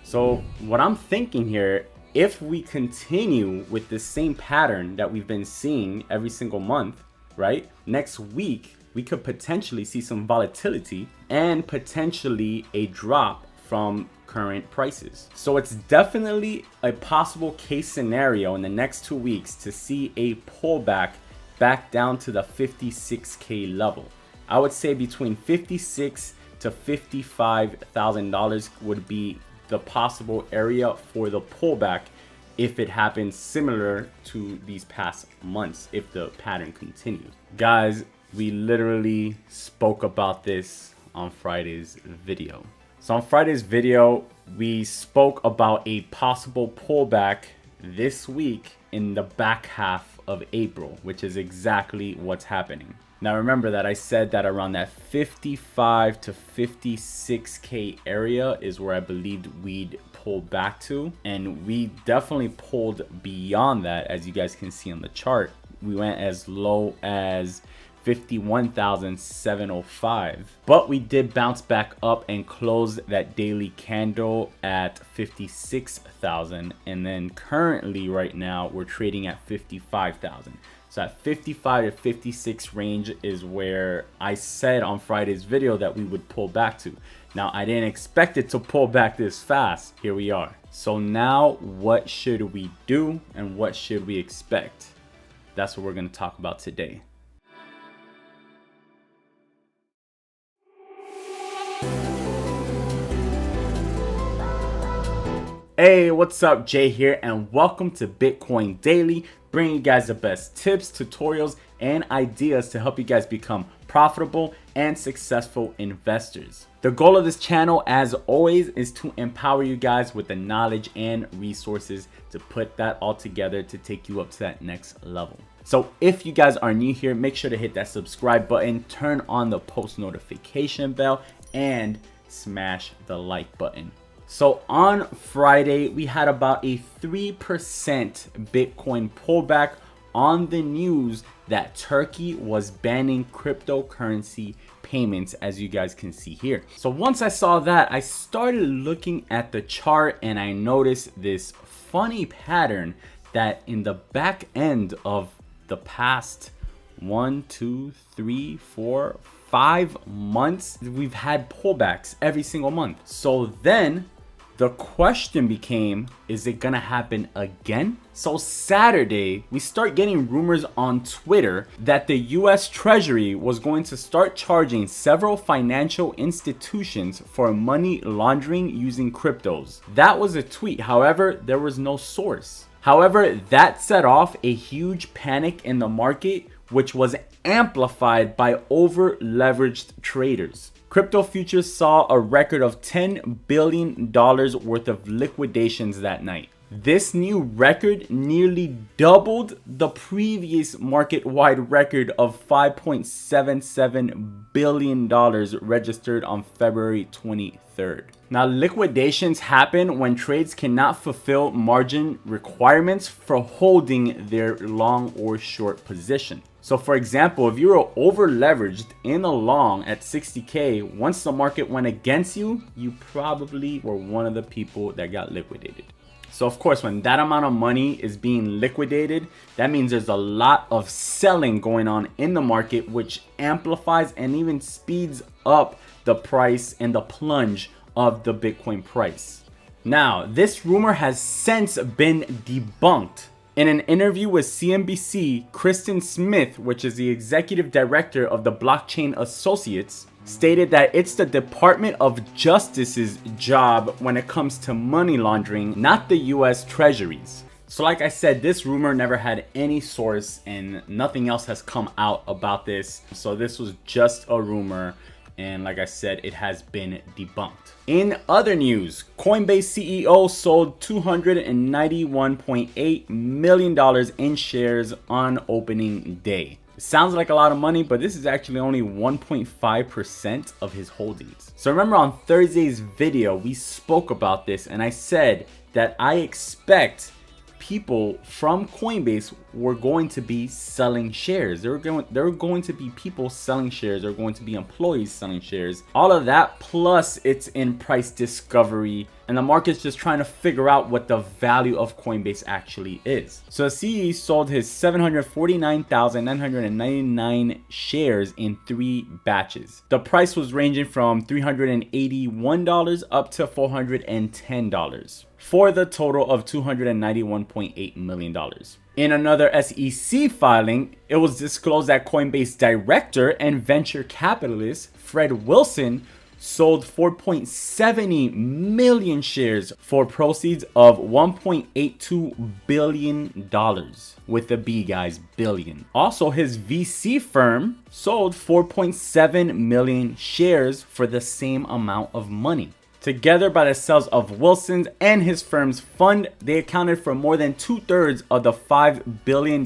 So what I'm thinking here, if we continue with the same pattern that we've been seeing every single month, right? Next week, we could potentially see some volatility and potentially a drop from current prices. So it's definitely a possible case scenario in the next 2 weeks to see a pullback back down to the 56K level. I would say between $56,000 to $55,000 would be the possible area for the pullback if it happens similar to these past months, if the pattern continues. Guys, we literally spoke about this on Friday's video. So on Friday's video, we spoke about a possible pullback this week in the back half of April, which is exactly what's happening. Now remember that I said that around that 55 to 56K area is where I believed we'd pull back to, and we definitely pulled beyond that. As you guys can see on the chart, we went as low as 51,705, but we did bounce back up and close that daily candle at 56,000, and then currently right now we're trading at 55,000. So at 55 to 56 range is where I said on Friday's video that we would pull back to. Now I didn't expect it to pull back this fast. Here we are. So now what should we do and what should we expect? That's what we're going to talk about today. Hey, what's up? Jay here, and welcome to Bitcoin Daily, bringing you guys the best tips, tutorials, and ideas to help you guys become profitable and successful investors. The goal of this channel, as always, is to empower you guys with the knowledge and resources to put that all together to take you up to that next level. So if you guys are new here, make sure to hit that subscribe button, turn on the post notification bell, and smash the like button. So on Friday, we had about a 3% Bitcoin pullback on the news that Turkey was banning cryptocurrency payments, as you guys can see here. So once I saw that, I started looking at the chart and I noticed this funny pattern that in the back end of the past 1, 2, 3, 4, 5 months, we've had pullbacks every single month. So then the question became, is it gonna happen again? So Saturday, we start getting rumors on Twitter that the US Treasury was going to start charging several financial institutions for money laundering using cryptos. That was a tweet. However, there was no source. However, that set off a huge panic in the market, which was amplified by over-leveraged traders. Crypto futures saw a record of $10 billion worth of liquidations that night. This new record nearly doubled the previous market-wide record of $5.77 billion registered on February 23rd. Now, liquidations happen when trades cannot fulfill margin requirements for holding their long or short position. So for example, if you were over leveraged in a long at 60K, once the market went against you, you probably were one of the people that got liquidated. So of course, when that amount of money is being liquidated, that means there's a lot of selling going on in the market, which amplifies and even speeds up the price and the plunge of the Bitcoin price. Now, this rumor has since been debunked. In an interview with CNBC, Kristen Smith, which is the executive director of the Blockchain Associates, stated that it's the Department of Justice's job when it comes to money laundering, not the US Treasury's. So like I said, this rumor never had any source and nothing else has come out about this. So this was just a rumor. And like I said, it has been debunked. In other news, Coinbase CEO sold $291.8 million in shares on opening day. It sounds like a lot of money, but this is actually only 1.5% of his holdings. So remember on Thursday's video, we spoke about this and I said that I expect people from Coinbase were going to be selling shares. There are going to be people selling shares. There are going to be employees selling shares. All of that, plus it's in price discovery and the market's just trying to figure out what the value of Coinbase actually is. So CE sold his 749,999 shares in 3 batches. The price was ranging from $381 up to $410 for the total of $291.8 million. In another SEC filing, it was disclosed that Coinbase director and venture capitalist Fred Wilson sold 4.70 million shares for proceeds of $1.82 billion. With the B, guys, billion. Also, his VC firm sold 4.7 million shares for the same amount of money. Together, by the sales of Wilson's and his firm's fund, they accounted for more than 2/3 of the $5 billion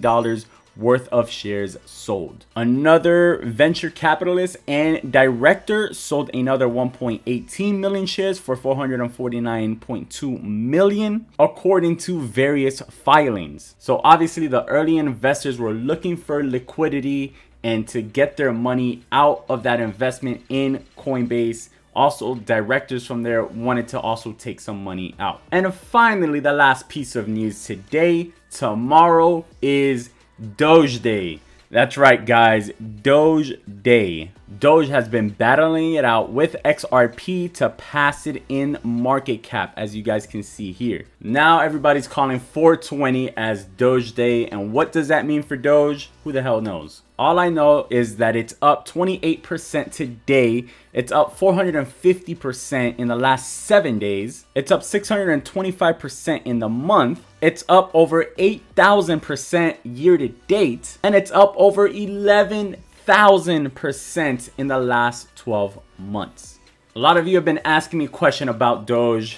worth of shares sold. Another venture capitalist and director sold another 1.18 million shares for $449.2 million, according to various filings. So obviously the early investors were looking for liquidity and to get their money out of that investment in Coinbase. Also, directors from there wanted to also take some money out. And finally, the last piece of news today. Tomorrow is Doge Day. That's right, guys, Doge Day. Doge has been battling it out with XRP to pass it in market cap, as you guys can see here. Now everybody's calling 420 as Doge Day, and what does that mean for Doge? Who the hell knows? All I know is that it's up 28% today. It's up 450% in the last 7 days. It's up 625% in the month. It's up over 8,000% year to date. And it's up over 11,000% in the last 12 months. A lot of you have been asking me a question about Doge.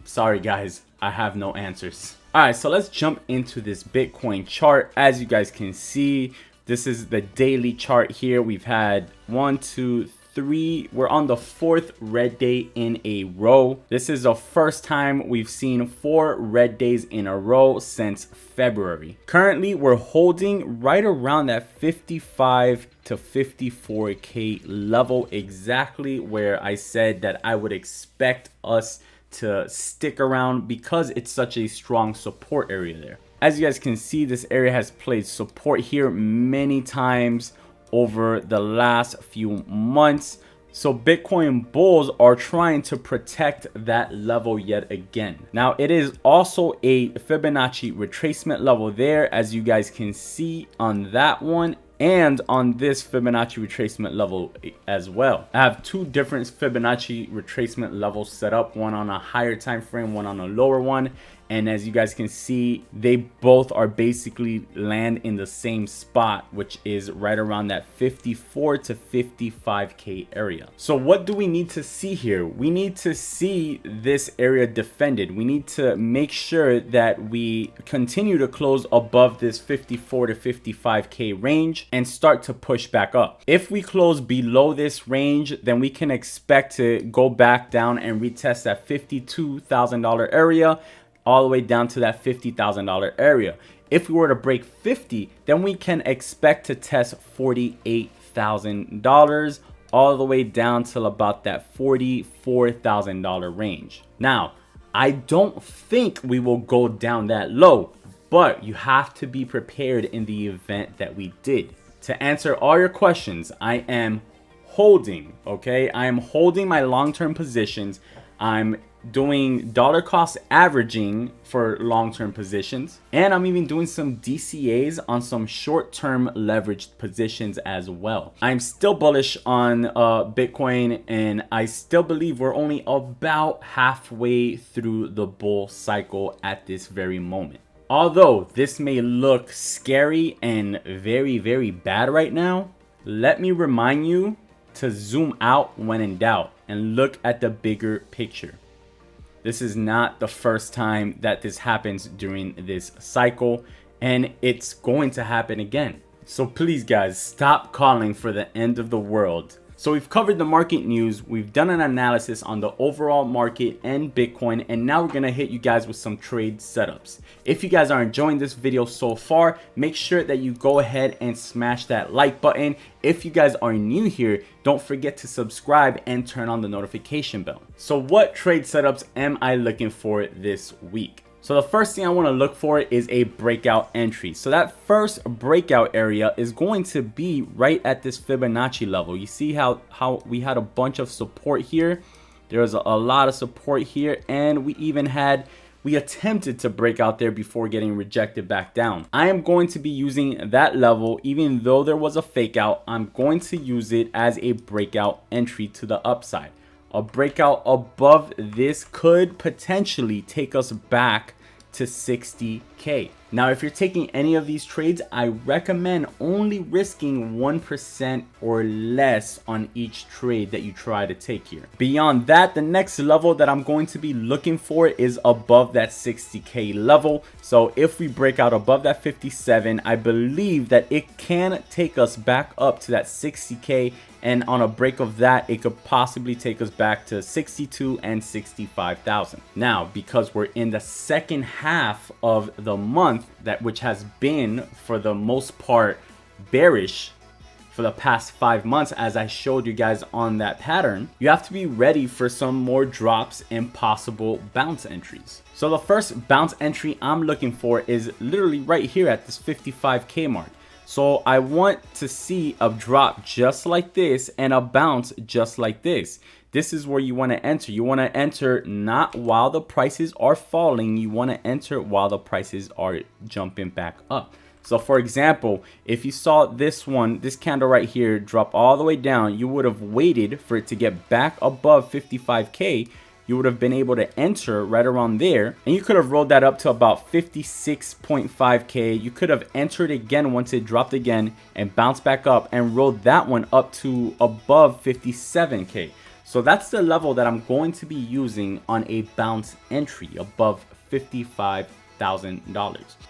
Sorry guys, I have no answers. All right, so let's jump into this Bitcoin chart. As you guys can see, this is the daily chart here. We've had 1, 2, 3. We're on the 4th red day in a row. This is the first time we've seen 4 red days in a row since February. Currently, we're holding right around that 55 to 54K level, exactly where I said that I would expect us to stick around because it's such a strong support area there. As you guys can see, this area has played support here many times over the last few months. So Bitcoin bulls are trying to protect that level yet again. Now, it is also a Fibonacci retracement level there, as you guys can see on that one, and on this Fibonacci retracement level as well. I have 2 different Fibonacci retracement levels set up, one on a higher time frame, one on a lower one. And as you guys can see, they both are basically land in the same spot, which is right around that 54 to 55K area. So what do we need to see here? We need to see this area defended. We need to make sure that we continue to close above this 54 to 55K range and start to push back up. If we close below this range, then we can expect to go back down and retest that $52,000 area, all the way down to that $50,000 area. If we were to break 50, then we can expect to test $48,000 all the way down till about that $44,000 range. Now, I don't think we will go down that low, but you have to be prepared in the event that we did. To answer all your questions, I am holding, okay? I am holding my long-term positions. I'm doing dollar cost averaging for long-term positions, and I'm even doing some DCAs on some short-term leveraged positions as well. I'm still bullish on Bitcoin, and I still believe we're only about halfway through the bull cycle at this very moment. Although this may look scary and very, very bad right now, let me remind you to zoom out when in doubt and look at the bigger picture. This is not the first time that this happens during this cycle, and it's going to happen again. So please guys, stop calling for the end of the world. So we've covered the market news, we've done an analysis on the overall market and Bitcoin, and now we're gonna hit you guys with some trade setups. If you guys are enjoying this video so far, make sure that you go ahead and smash that like button. If you guys are new here, don't forget to subscribe and turn on the notification bell. So what trade setups am I looking for this week? So the first thing I want to look for is a breakout entry. So that first breakout area is going to be right at this Fibonacci level. You see how we had a bunch of support here. There was a lot of support here, and we attempted to break out there before getting rejected back down. I am going to be using that level, even though there was a fake out, I'm going to use it as a breakout entry to the upside. A breakout above this could potentially take us back to 60K. Now, if you're taking any of these trades, I recommend only risking 1% or less on each trade that you try to take here. Beyond that, the next level that I'm going to be looking for is above that 60K level. So if we break out above that 57, I believe that it can take us back up to that 60K. And on a break of that, it could possibly take us back to 62 and 65,000. Now, because we're in the second half of the month, which has been for the most part bearish for the past 5 months, as I showed you guys on that pattern, you have to be ready for some more drops and possible bounce entries. So the first bounce entry I'm looking for is literally right here at this 55K mark. So I want to see a drop just like this and a bounce just like this. This is where you want to enter. You want to enter not while the prices are falling. You want to enter while the prices are jumping back up. So for example, if you saw this candle right here drop all the way down, you would have waited for it to get back above 55K. You would have been able to enter right around there, and you could have rolled that up to about 56.5K. You could have entered again once it dropped again and bounced back up and rolled that one up to above 57K. So that's the level that I'm going to be using on a bounce entry above $55,000.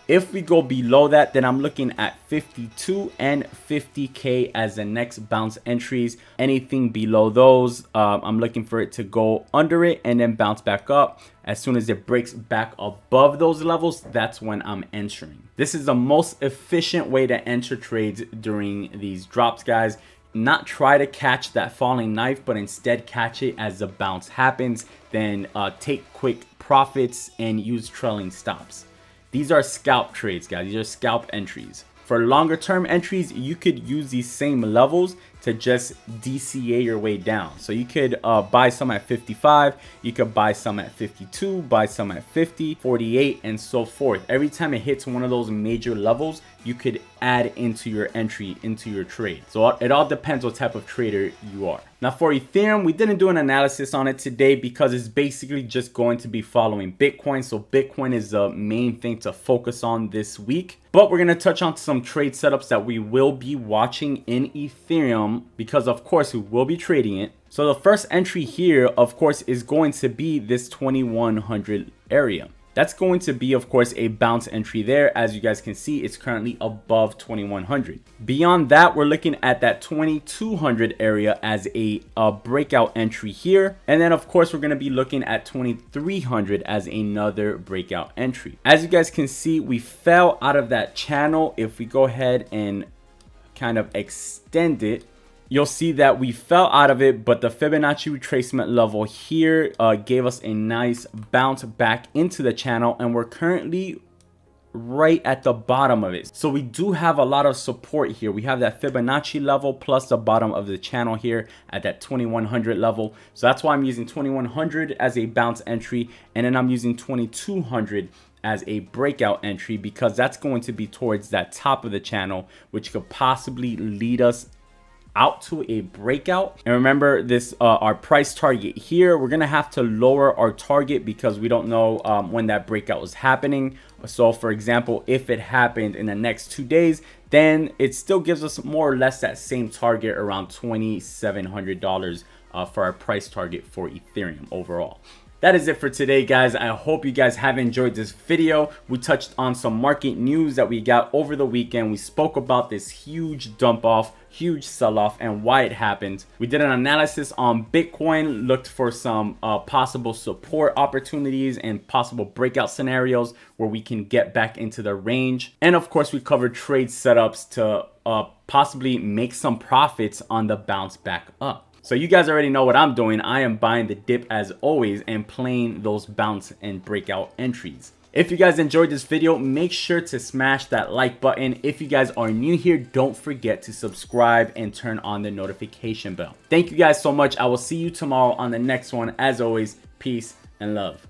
If we go below that, then I'm looking at 52 and 50K as the next bounce entries. Anything below those, I'm looking for it to go under it and then bounce back up. As soon as it breaks back above those levels, that's when I'm entering. This is the most efficient way to enter trades during these drops, guys. Not try to catch that falling knife, but instead catch it as the bounce happens. Then take quick profits and use trailing stops. These are scalp trades, guys. These are scalp entries. For longer term entries, you could use these same levels to just DCA your way down. So you could buy some at 55, you could buy some at 52, buy some at 50, 48, and so forth. Every time it hits one of those major levels, you could add into your entry, into your trade. So it all depends what type of trader you are. Now for Ethereum, we didn't do an analysis on it today because it's basically just going to be following Bitcoin. So Bitcoin is the main thing to focus on this week. But we're going to touch on some trade setups that we will be watching in Ethereum because of course we will be trading it. So the first entry here, of course, is going to be this 2100 area. That's going to be, of course, a bounce entry there. As you guys can see, it's currently above 2100. Beyond that, we're looking at that 2200 area as a breakout entry here. And then, of course, we're going to be looking at 2300 as another breakout entry. As you guys can see, we fell out of that channel. If we go ahead and kind of extend it, you'll see that we fell out of it, but the Fibonacci retracement level here gave us a nice bounce back into the channel, and we're currently right at the bottom of it. So we do have a lot of support here. We have that Fibonacci level plus the bottom of the channel here at that 2100 level. So that's why I'm using 2100 as a bounce entry, and then I'm using 2200 as a breakout entry because that's going to be towards that top of the channel, which could possibly lead us out to a breakout. And remember this, our price target here, we're gonna have to lower our target because we don't know when that breakout was happening. So for example, if it happened in the next 2 days, then it still gives us more or less that same target around $2,700 for our price target for Ethereum overall. That is it for today, guys. I hope you guys have enjoyed this video. We touched on some market news that we got over the weekend. We spoke about this huge dump off, huge sell off, and why it happened. We did an analysis on Bitcoin, looked for some possible support opportunities and possible breakout scenarios where we can get back into the range. And of course, we covered trade setups to possibly make some profits on the bounce back up. So you guys already know what I'm doing. I am buying the dip as always and playing those bounce and breakout entries. If you guys enjoyed this video, make sure to smash that like button. If you guys are new here, don't forget to subscribe and turn on the notification bell. Thank you guys so much. I will see you tomorrow on the next one. As always, peace and love.